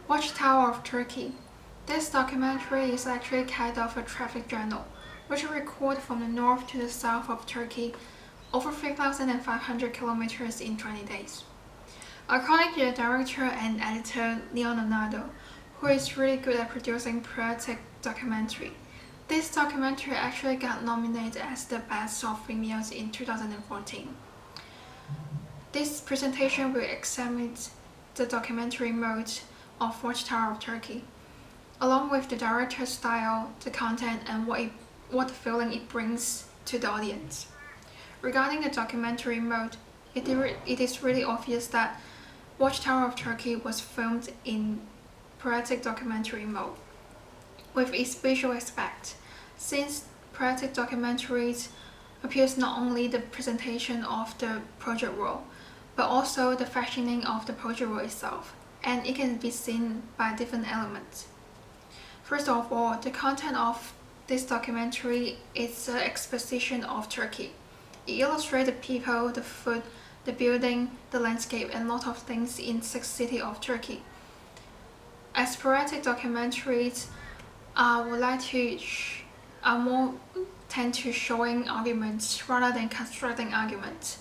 Watchtower of Turkey. This documentary is actually kind of a traffic journal, which records from the north to the south of Turkey over 3,500 kilometers in 20 days. According to the director and editor Leonardo, who is really good at producing patriotic documentary, this documentary actually got nominated as the best of films in 2014. This presentation will examine the documentary mode of Watchtower of Turkey, along with the director's style, the content, and what feeling it brings to the audience. Regarding the documentary mode, it is really obvious that Watchtower of Turkey was filmed in patriotic documentary mode, with its visual aspect, since patriotic documentaries appears not only the presentation of the project world, but also the fashioning of the project world itself, and it can be seen by different elements. First of all, the content of this documentary is an exposition of Turkey. It illustrates the people, the food, the building, the landscape, and a lot of things in the city of Turkey. As patriotic documentaries would like to more tend to showing arguments rather than constructing arguments.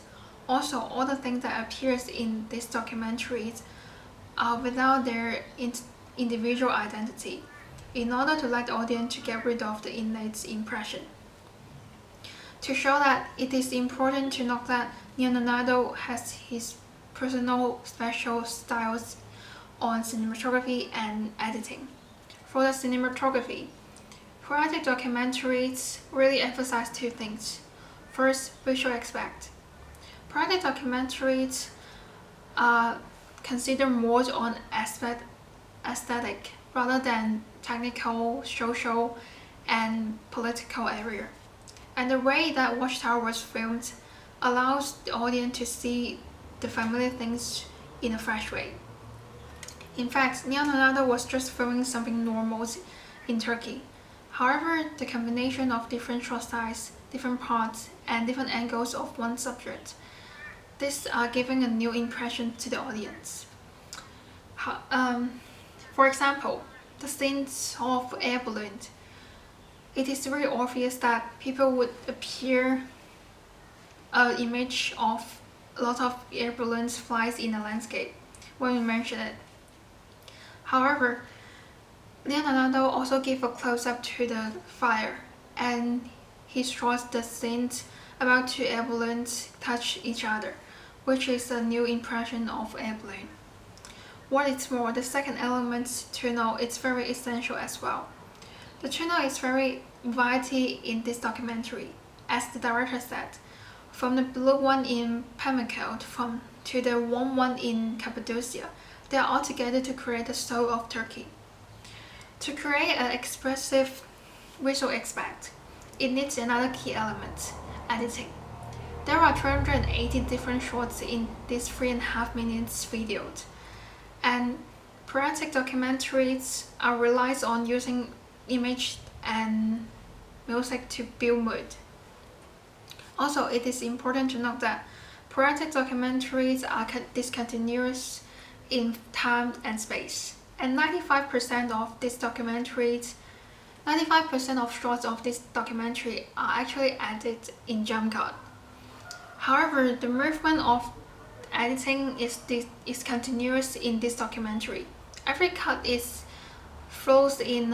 Also, all the things that appears in these documentaries are without their individual identity, in order to let the audience to get rid of the innate impression. To show that it is important to note that Leonardo has his personal special styles on cinematography and editing. For the cinematography, patriotic documentaries really emphasize two things. First, visual aspect. Patriotic documentaries consider more on aesthetic rather than technical, social, and political area. And the way that Watchtower was filmed allows the audience to see the familiar things in a fresh way. In fact, Leonardo was just filming something normal in Turkey. However, the combination of different shot styles, different parts, and different angles of one subject, this are giving a new impression to the audience. For example, the scenes of air balloons. It is very obvious that people would appear an image of a lot of air balloons flies in the landscape when we mention it. However, Leonardo also gave a close-up to the fire, and he shows the scenes about two air balloons touch each other, which is a new impression of air balloon. What is more, the second element to know is very essential as well. The channel is very variety in this documentary, as the director said, from the blue one in Pamukalt to the warm one in Cappadocia. They are all together to create the soul of Turkey. To create an expressive visual aspect, it needs another key element, editing. There are 280 different shots in this 3.5 minutes video, and patriotic documentaries relies on using image and music to build mood. Also, it is important to note that patriotic documentaries are discontinuous in time and space, and 95% of shots of this documentary are actually edited in jump cut. However, the movement of editing is continuous in this documentary. Every cut flows in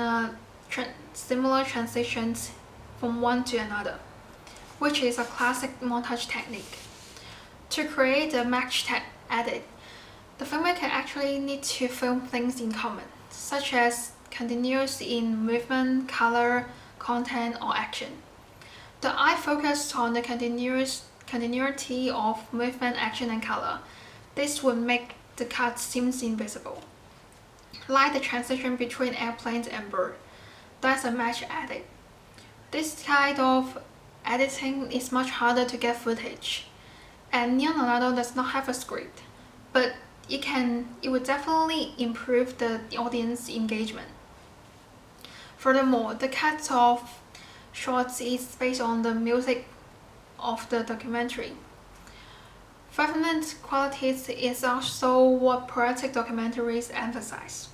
similar transitions from one to another, which is a classic montage technique. To create a match edit, the filmmaker actually needs to film things in common, such as continuous in movement, color, content, or action. The eye focuses on the continuity of movement, action, and color. This would make the cut seem invisible. Like the transition between airplanes and birds, that's a match edit. This kind of editing is much harder to get footage, and Leonardo does not have a script, but it would definitely improve the audience engagement. Furthermore, the cut of shots is based on the music of the documentary. Fragment qualities is also what patriotic documentaries emphasize.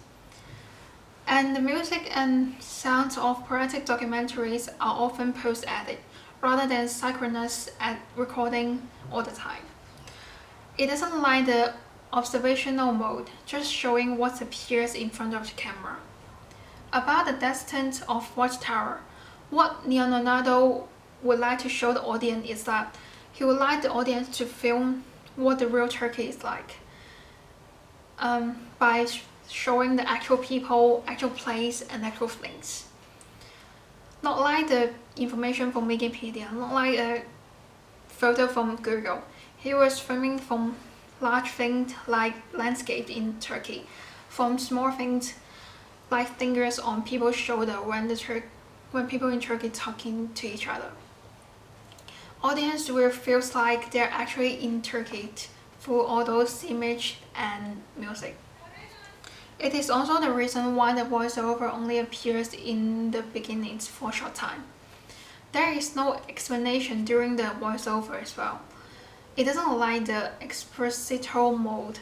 And the music and sounds of poetic documentaries are often post-edit, rather than synchronous at recording all the time. It doesn't like the observational mode, just showing what appears in front of the camera. About the descent of Watchtower, what Leonardo would like to show the audience is that he would like the audience to film what the real Turkey is like, by showing the actual people, actual place, and actual things. Not like the information from Wikipedia, not like a photo from Google. He was filming from large things like landscape in Turkey, from small things like fingers on people's shoulder when people in Turkey talking to each other. Audience will feel like they're actually in Turkey through all those images and music. It is also the reason why the voiceover only appears in the beginnings for a short time. There is no explanation during the voiceover as well. It doesn't like the expositional mode.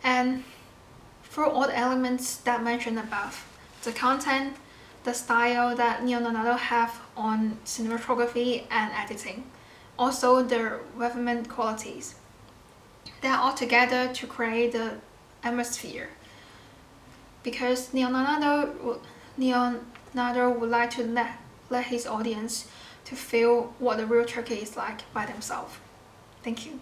And through all the elements that mentioned above, the content, the style that Leonardo have on cinematography and editing, also the relevant qualities, they are all together to create the atmosphere. Because Leonardo would like to let his audience to feel what the real Turkey is like by themselves. Thank you.